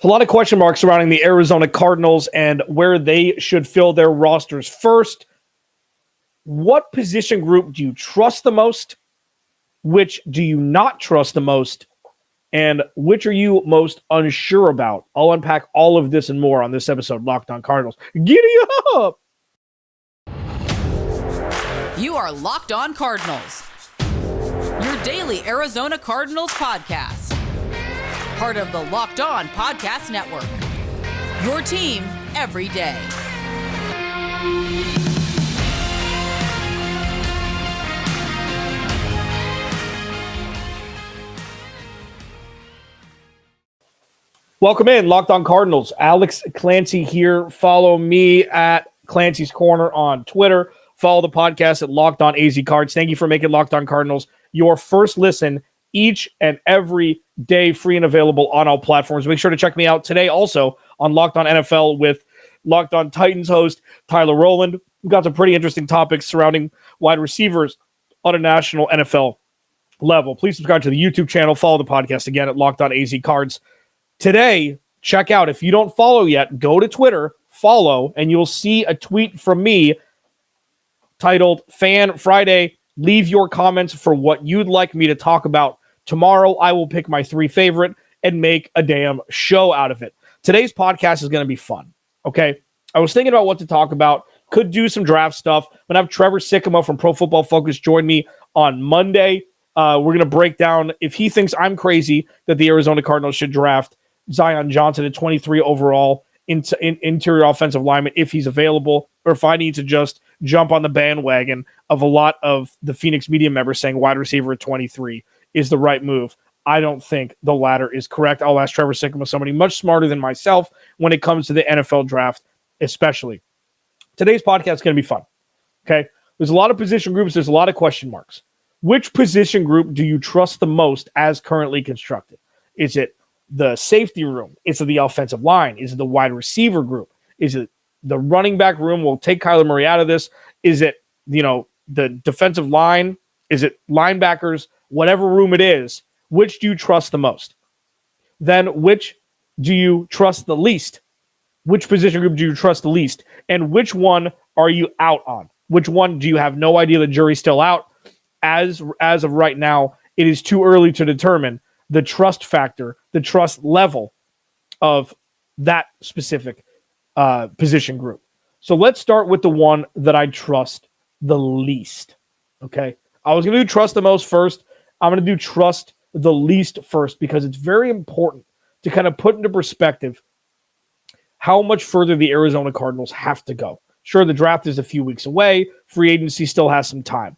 A lot of question marks surrounding the Arizona Cardinals and where they should fill their rosters. First, what position group do you trust the most? Which do you not trust the most? And which are you most unsure about? I'll unpack all of this and more on this episode of Locked On Cardinals. Giddy up! You are Locked On Cardinals, your daily Arizona Cardinals podcast. Part of the Locked On Podcast Network, your team every day. Welcome in, Locked On Cardinals. Alex Clancy here. Follow me at Clancy's Corner on Twitter. Follow the podcast at Locked On AZ Cards. Thank you for making Locked On Cardinals your first listen each and every day, free and available on all platforms. Make sure to check me out today also on Locked On NFL with Locked On Titans host Tyler Rowland. We've got some pretty interesting topics surrounding wide receivers on a national NFL level. Please subscribe to the YouTube channel. Follow the podcast again at Locked On AZ Cards. Today, check out, if you don't follow yet, go to Twitter, follow, and you'll see a tweet from me titled Fan Friday. Leave your comments for what you'd like me to talk about. Tomorrow, I will pick my 3 favorite and make a damn show out of it. Today's podcast is going to be fun, okay? I was thinking about what to talk about. Could do some draft stuff. I'm going to have Trevor Sycamore from Pro Football Focus join me on Monday. We're going to break down if he thinks I'm crazy that the Arizona Cardinals should draft Zion Johnson at 23 overall interior offensive lineman if he's available, or if I need to just jump on the bandwagon of a lot of the Phoenix media members saying wide receiver at 23 is the right move. I don't think the latter is correct. I'll ask Trevor Sycamore, somebody much smarter than myself when it comes to the NFL draft, especially. Today's podcast is going to be fun, okay? There's a lot of position groups. There's a lot of question marks. Which position group do you trust the most as currently constructed? Is it the safety room? Is it the offensive line? Is it the wide receiver group? Is it the running back room? We'll take Kyler Murray out of this. Is it, the defensive line? Is it linebackers? Whatever room it is, which do you trust the most? Then which do you trust the least? Which position group do you trust the least? And which one are you out on? Which one do you have no idea, the jury's still out? As of right now, it is too early to determine the trust factor, the trust level of that specific position group. So let's start with the one that I trust the least. Okay, I was going to do trust the most first. I'm going to do trust the least first because it's very important to kind of put into perspective how much further the Arizona Cardinals have to go. Sure, the draft is a few weeks away. Free agency still has some time.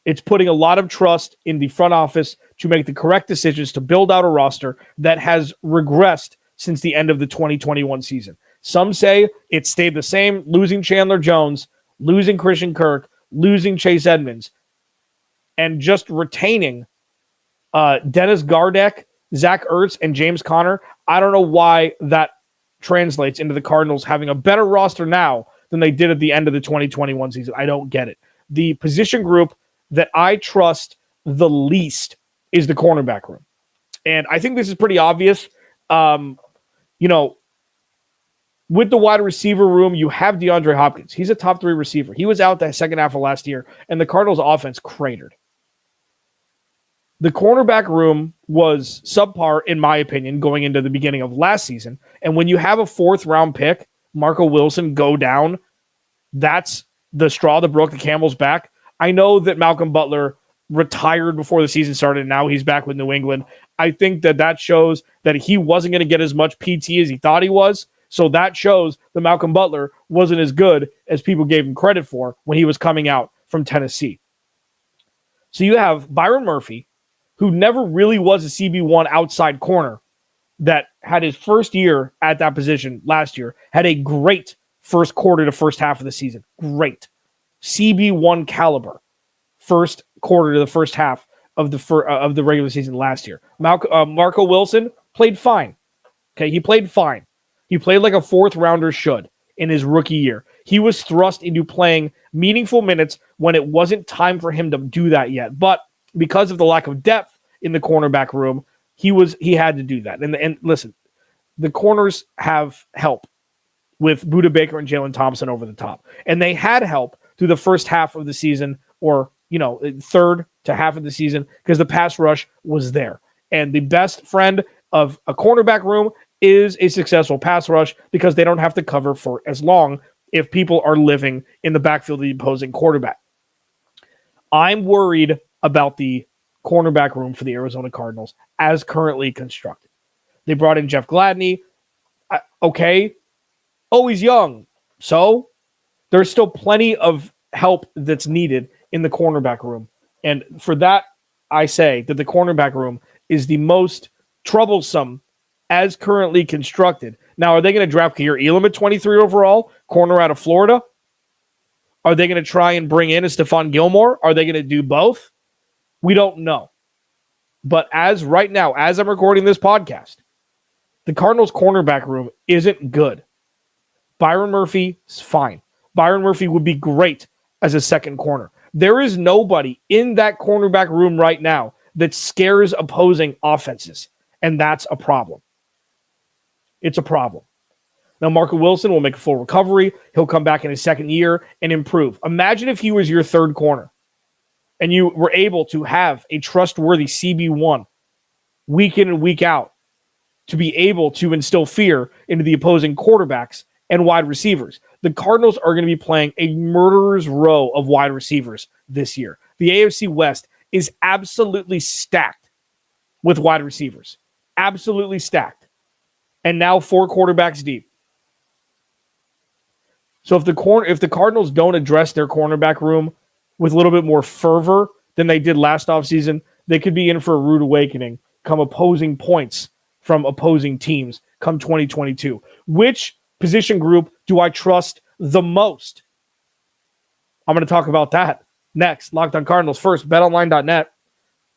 It's putting a lot of trust in the front office to make the correct decisions to build out a roster that has regressed since the end of the 2021 season. Some say it stayed the same, losing Chandler Jones, losing Christian Kirk, losing Chase Edmonds, and just retaining Dennis Gardeck, Zach Ertz, and James Conner. I don't know why that translates into the Cardinals having a better roster now than they did at the end of the 2021 season. I don't get it. The position group that I trust the least is the cornerback room. And I think this is pretty obvious. With the wide receiver room, you have DeAndre Hopkins. He's a top 3 receiver. He was out the second half of last year, and the Cardinals offense cratered. The cornerback room was subpar, in my opinion, going into the beginning of last season. And when you have a 4th-round pick, Marco Wilson, go down, that's the straw that broke the camel's back. I know that Malcolm Butler retired before the season started, and now he's back with New England. I think that shows that he wasn't going to get as much PT as he thought he was. So that shows that Malcolm Butler wasn't as good as people gave him credit for when he was coming out from Tennessee. So you have Byron Murphy, who never really was a CB1 outside corner, that had his first year at that position last year, had a great first quarter to first half of the season. Great. CB1 caliber first quarter to the first half of the regular season last year. Marco Wilson played fine. Okay, he played fine. He played like a 4th-rounder should in his rookie year. He was thrust into playing meaningful minutes when it wasn't time for him to do that yet. But because of the lack of depth in the cornerback room, he had to do that. And listen, the corners have help with Budda Baker and Jalen Thompson over the top. And they had help through the first half of the season, or, third to half of the season, because the pass rush was there. And the best friend of a cornerback room is a successful pass rush, because they don't have to cover for as long if people are living in the backfield of the opposing quarterback. I'm worried about the cornerback room for the Arizona Cardinals as currently constructed. They brought in Jeff Gladney. Okay. Oh, he's young. So there's still plenty of help that's needed in the cornerback room. And for that, I say that the cornerback room is the most troublesome as currently constructed. Now, are they going to draft Ka'ir Elam at 23 overall, corner out of Florida? Are they going to try and bring in a Stephon Gilmore? Are they going to do both? We don't know. But as right now, as I'm recording this podcast, the Cardinals cornerback room isn't good. Byron Murphy is fine. Byron Murphy would be great as a second corner. There is nobody in that cornerback room right now that scares opposing offenses, and that's a problem. It's a problem. Now, Marco Wilson will make a full recovery. He'll come back in his second year and improve. Imagine if he was your third corner and you were able to have a trustworthy CB1 week in and week out to be able to instill fear into the opposing quarterbacks and wide receivers. The Cardinals are going to be playing a murderer's row of wide receivers this year. The AFC West is absolutely stacked with wide receivers. Absolutely stacked. And now 4 quarterbacks deep. So if the Cardinals don't address their cornerback room with a little bit more fervor than they did last offseason, they could be in for a rude awakening come opposing points from opposing teams come 2022. Which position group do I trust the most? I'm going to talk about that next. Locked On Cardinals. First, betonline.net.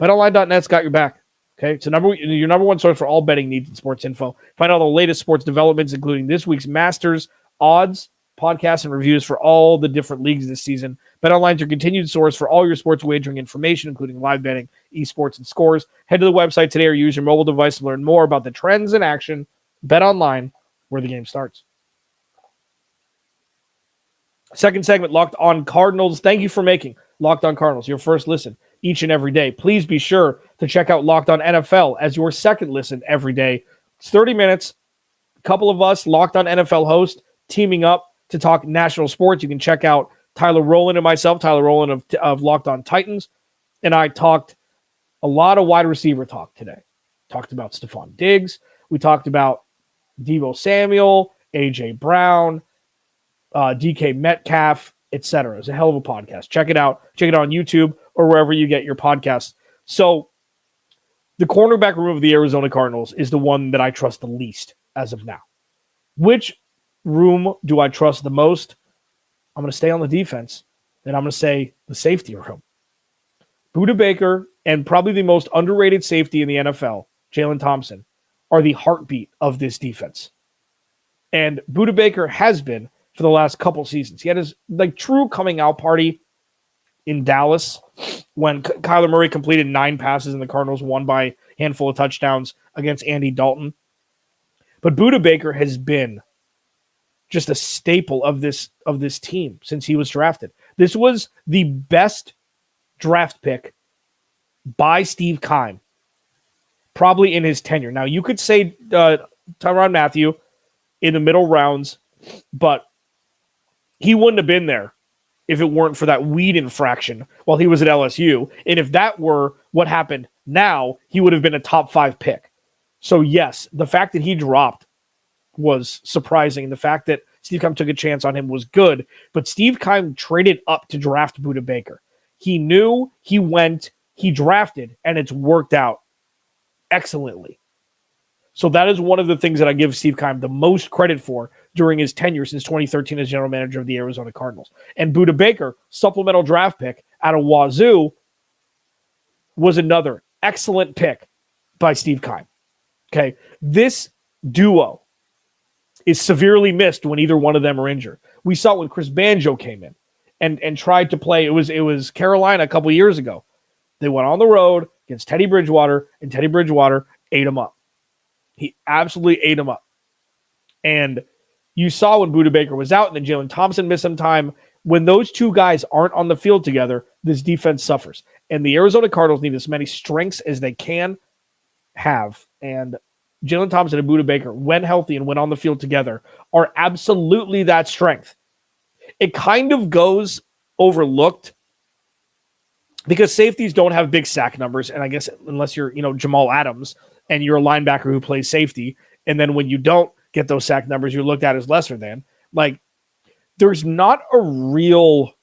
Betonline.net's got your back. Okay, so your number one source for all betting needs and sports info. Find all the latest sports developments, including this week's Masters, odds, podcasts, and reviews for all the different leagues this season. BetOnline is your continued source for all your sports wagering information, including live betting, esports, and scores. Head to the website today or use your mobile device to learn more about the trends in action. BetOnline, where the game starts. Second segment, Locked On Cardinals. Thank you for making Locked On Cardinals your first listen each and every day. Please be sure to check out Locked On NFL as your second listen every day. It's 30 minutes. A couple of us, Locked On NFL hosts, teaming up to talk national sports. You can check out Tyler Rowland and myself, Tyler Rowland of Locked On Titans, and I talked a lot of wide receiver talk today. Talked about Stephon Diggs. We talked about Deebo Samuel, A.J. Brown, DK Metcalf, etc. It's a hell of a podcast. Check it out. Check it out on YouTube or wherever you get your podcasts. So the cornerback room of the Arizona Cardinals is the one that I trust the least as of now. Which room do I trust the most? I'm going to stay on the defense, and I'm going to say the safety room. Budda Baker and probably the most underrated safety in the NFL, Jalen Thompson, are the heartbeat of this defense. And Budda Baker has been for the last couple seasons. He had his true coming out party in Dallas when Kyler Murray completed 9 passes and the Cardinals won by a handful of touchdowns against Andy Dalton. But Budda Baker has been just a staple of this team since he was drafted. This was the best draft pick by Steve Keim, probably in his tenure. Now, you could say Tyrann Mathieu in the middle rounds, but he wouldn't have been there if it weren't for that weed infraction while he was at LSU. And if that were what happened now, he would have been a top 5 pick. So yes, the fact that he dropped was surprising. The fact that Steve Keim took a chance on him was good, but Steve Keim traded up to draft Budda Baker. He knew, he went, he drafted, and it's worked out excellently. So that is one of the things that I give Steve Keim the most credit for during his tenure since 2013 as general manager of the Arizona Cardinals. And Budda Baker, supplemental draft pick out of Wazoo, was another excellent pick by Steve Keim. Okay, this duo is severely missed when either one of them are injured. We saw when Chris Banjo came in and tried to play. It was Carolina a couple years ago. They went on the road against Teddy Bridgewater, and Teddy Bridgewater ate them up. He absolutely ate him up. And you saw when Budda Baker was out and then Jalen Thompson missed some time. When those two guys aren't on the field together, this defense suffers. And the Arizona Cardinals need as many strengths as they can have. And Jalen Thompson and Budda Baker, when healthy and when on the field together, are absolutely that strength. It kind of goes overlooked because safeties don't have big sack numbers. And I guess unless you're, Jamal Adams and you're a linebacker who plays safety, and then when you don't get those sack numbers, you're looked at as lesser than. Like, there's not a real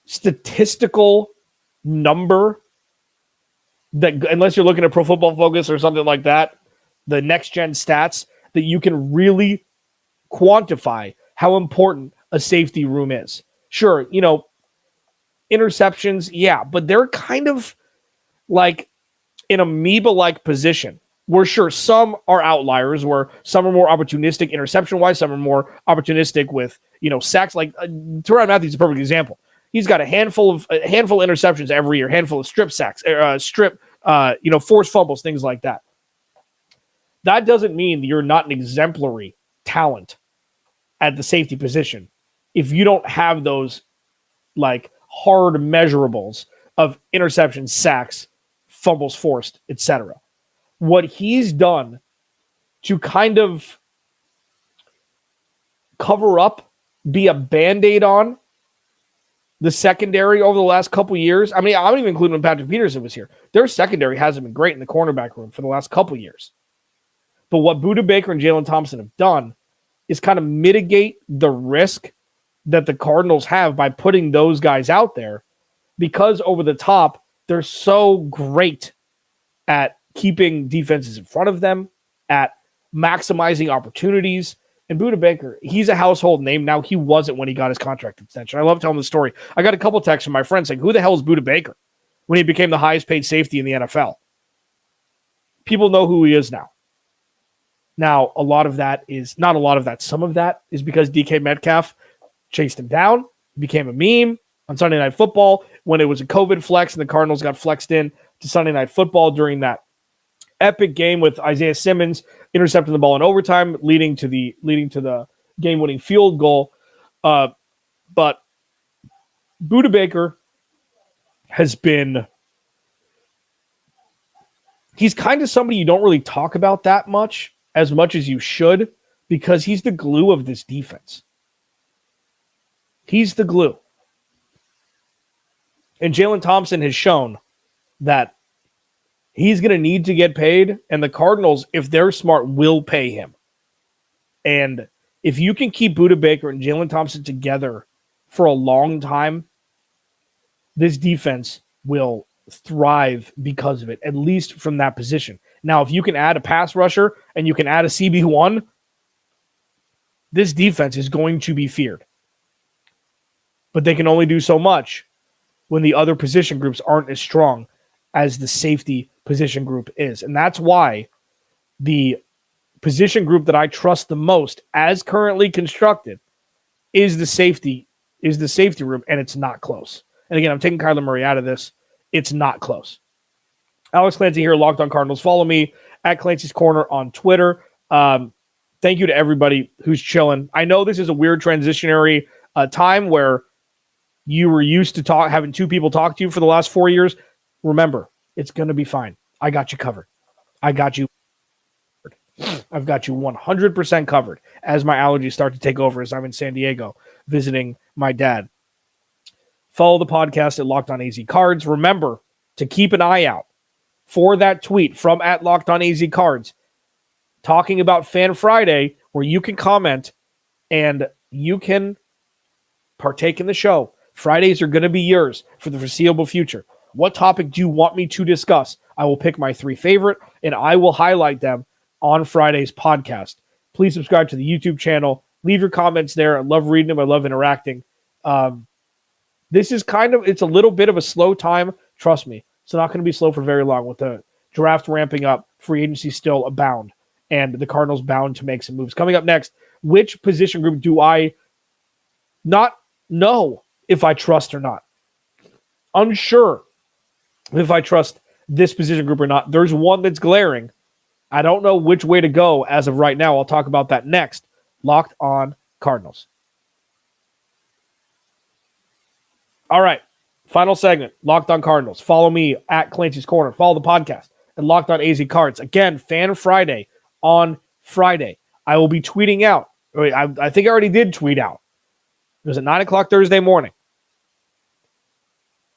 statistical number that, unless you're looking at Pro Football Focus or something like that, the next-gen stats, that you can really quantify how important a safety room is. Sure, interceptions, yeah, but they're kind of like an amoeba-like position where, sure, some are outliers, where some are more opportunistic interception-wise, some are more opportunistic with, sacks. Like Tyrann Mathieu is a perfect example. He's got a handful of interceptions every year, handful of strip sacks, forced fumbles, things like that. That doesn't mean that you're not an exemplary talent at the safety position if you don't have those like hard measurables of interceptions, sacks, fumbles forced, etc. What he's done to kind of cover up, be a Band-Aid on the secondary over the last couple years. I mean, I don't even include when Patrick Peterson was here. Their secondary hasn't been great in the cornerback room for the last couple years. But what Budda Baker and Jalen Thompson have done is kind of mitigate the risk that the Cardinals have by putting those guys out there, because over the top, they're so great at keeping defenses in front of them, at maximizing opportunities. And Budda Baker, he's a household name now. He wasn't when he got his contract extension. I love telling the story. I got a couple texts from my friends saying, who the hell is Budda Baker? When he became the highest paid safety in the NFL. People know who he is now. Now, some of that is because DK Metcalf chased him down, became a meme on Sunday Night Football when it was a COVID flex and the Cardinals got flexed in to Sunday Night Football during that epic game with Isaiah Simmons intercepting the ball in overtime, leading to the game-winning field goal. But Budda Baker has been, he's kind of somebody you don't really talk about that much as you should, because he's the glue of this defense. He's the glue. And Jalen Thompson has shown that he's going to need to get paid, and the Cardinals, if they're smart, will pay him. And if you can keep Budda Baker and Jalen Thompson together for a long time, this defense will thrive because of it, at least from that position. Now, if you can add a pass rusher and you can add a CB1, this defense is going to be feared. But they can only do so much when the other position groups aren't as strong as the safety position group is. And that's why the position group that I trust the most, as currently constructed, is the safety room, and it's not close. And again, I'm taking Kyler Murray out of this. It's not close. Alex Clancy here, Locked On Cardinals. Follow me at Clancy's Corner on Twitter. Thank you to everybody who's chilling. I know this is a weird transitionary time where you were used to having two people talk to you for the last 4 years. Remember, it's going to be fine. I got you covered. I've got you 100% covered as my allergies start to take over as I'm in San Diego visiting my dad. Follow the podcast at Locked On AZ Cards. Remember to keep an eye out for that tweet from at Locked On AZ Cards talking about Fan Friday, where you can comment and you can partake in the show. Fridays are going to be yours for the foreseeable future. What topic do you want me to discuss? I will pick my 3 favorite, and I will highlight them on Friday's podcast. Please subscribe to the YouTube channel. Leave your comments there. I love reading them. I love interacting. This is it's a little bit of a slow time. Trust me, it's not going to be slow for very long with the draft ramping up, free agency still abound, and the Cardinals bound to make some moves. Coming up next, which position group do I not know if I trust or not? Unsure if I trust this position group or not. There's one that's glaring, I don't know which way to go as of right now. I'll talk about that next. Locked On Cardinals. All right. Final segment. Locked On Cardinals. Follow me at Clancy's Corner. Follow the podcast and Locked On AZ Cards. Again, Fan Friday on Friday. I will be tweeting out. I think I already did tweet out. It was at 9 o'clock Thursday morning.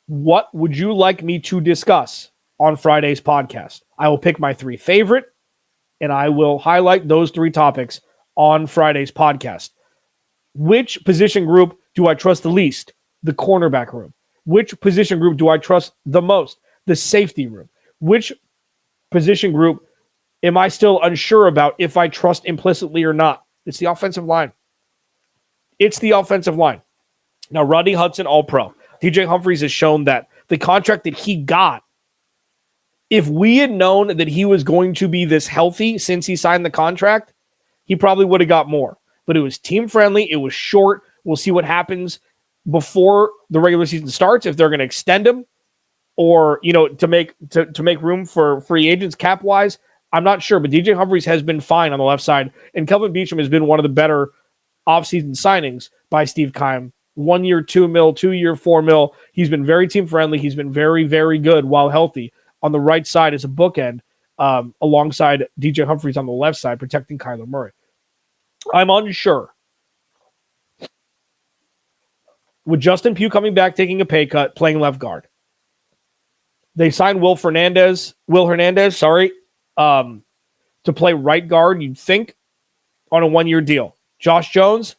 What would you like me to discuss on Friday's podcast? I will pick my 3 favorite, and I will highlight those 3 topics on Friday's podcast. Which position group do I trust the least? The cornerback room. Which position group do I trust the most? The safety room. Which position group am I still unsure about if I trust implicitly or not? It's the offensive line. It's the offensive line. Now, Rodney Hudson, All-Pro. DJ Humphries has shown that the contract that he got, if we had known that he was going to be this healthy since he signed the contract, he probably would have got more. But it was team-friendly. It was short. We'll see what happens before the regular season starts, if they're going to extend him or, to make room for free agents cap-wise. I'm not sure, but DJ Humphries has been fine on the left side, and Kelvin Beachum has been one of the better offseason signings by Steve Keim. 1 year, $2 million, 2 year, $4 million. He's been very team-friendly. He's been very, very good while healthy on the right side as a bookend, alongside DJ Humphries on the left side, protecting Kyler Murray. I'm unsure. With Justin Pugh coming back, taking a pay cut, playing left guard. They signed Will Hernandez, to play right guard, you'd think, on a 1-year deal. Josh Jones,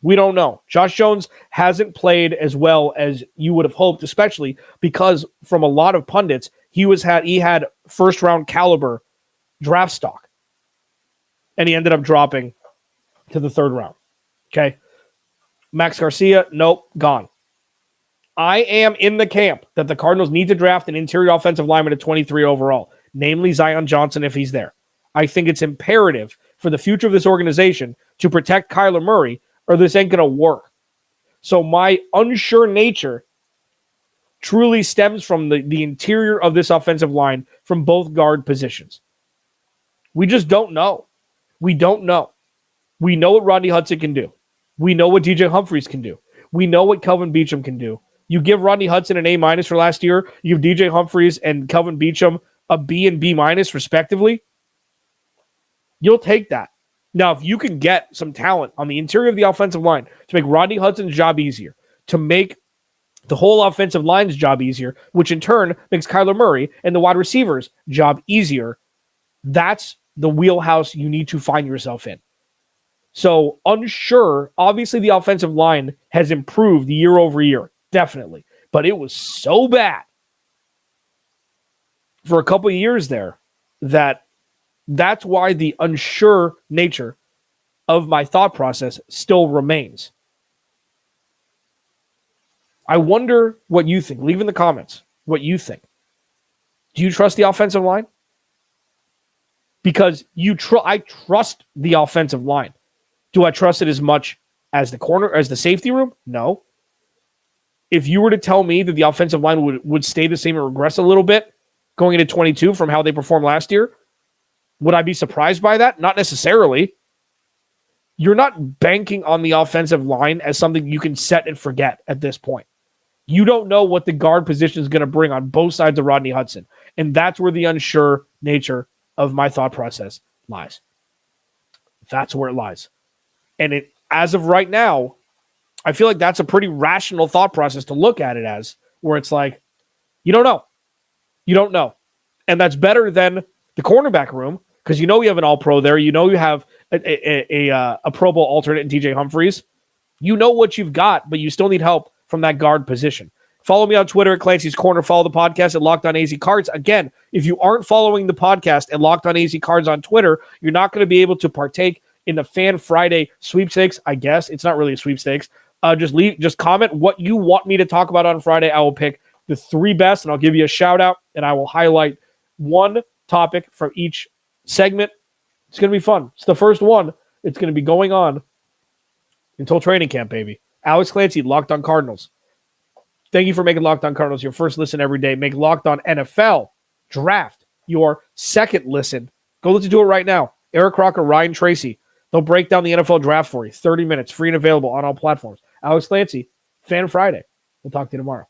we don't know. Josh Jones hasn't played as well as you would have hoped, especially because from a lot of pundits, he had first-round caliber draft stock. And he ended up dropping to the 3rd round. Okay? Max Garcia, nope, gone. I am in the camp that the Cardinals need to draft an interior offensive lineman at 23 overall, namely Zion Johnson if he's there. I think it's imperative for the future of this organization to protect Kyler Murray, or this ain't going to work. So my unsure nature truly stems from the interior of this offensive line from both guard positions. We just don't know. We don't know. We know what Rodney Hudson can do. We know what DJ Humphries can do. We know what Kelvin Beachum can do. You give Rodney Hudson an A- for last year. You give DJ Humphries and Kelvin Beachum a B and B- respectively. You'll take that. Now, if you can get some talent on the interior of the offensive line to make Rodney Hudson's job easier, to make the whole offensive line's job easier, which in turn makes Kyler Murray and the wide receivers' job easier, that's the wheelhouse you need to find yourself in. So, unsure, obviously the offensive line has improved year over year, definitely. But it was so bad for a couple of years there that's why the unsure nature of my thought process still remains. I wonder what you think. Leave in the comments what you think. Do you trust the offensive line? Because I trust the offensive line. Do I trust it as much as the safety room? No. If you were to tell me that the offensive line would stay the same and regress a little bit going into 22 from how they performed last year, would I be surprised by that? Not necessarily. You're not banking on the offensive line as something you can set and forget at this point. You don't know what the guard position is going to bring on both sides of Rodney Hudson. And that's where the unsure nature of my thought process lies. That's where it lies. And as of right now, I feel like that's a pretty rational thought process to look at it as, where it's like, you don't know. You don't know. And that's better than the cornerback room, because you have an all-pro there. You have a Pro Bowl alternate in DJ Humphries. You know what you've got, but you still need help from that guard position. Follow me on Twitter at Clancy's Corner. Follow the podcast at Locked On AZ Cards. Again, if you aren't following the podcast at Locked On AZ Cards on Twitter, you're not going to be able to partake in the Fan Friday sweepstakes, I guess. It's not really a sweepstakes. Just comment what you want me to talk about on Friday. I will pick the 3 best, and I'll give you a shout-out, and I will highlight one topic from each segment. It's going to be fun. It's the first one. It's going to be going on until training camp, baby. Alex Clancy, Locked On Cardinals. Thank you for making Locked On Cardinals your first listen every day. Make Locked On NFL Draft your second listen Go listen to it right now. Eric Crocker, Ryan Tracy. They'll break down the NFL draft for you. 30 minutes, free and available on all platforms. Alex Clancy, Fan Friday. We'll talk to you tomorrow.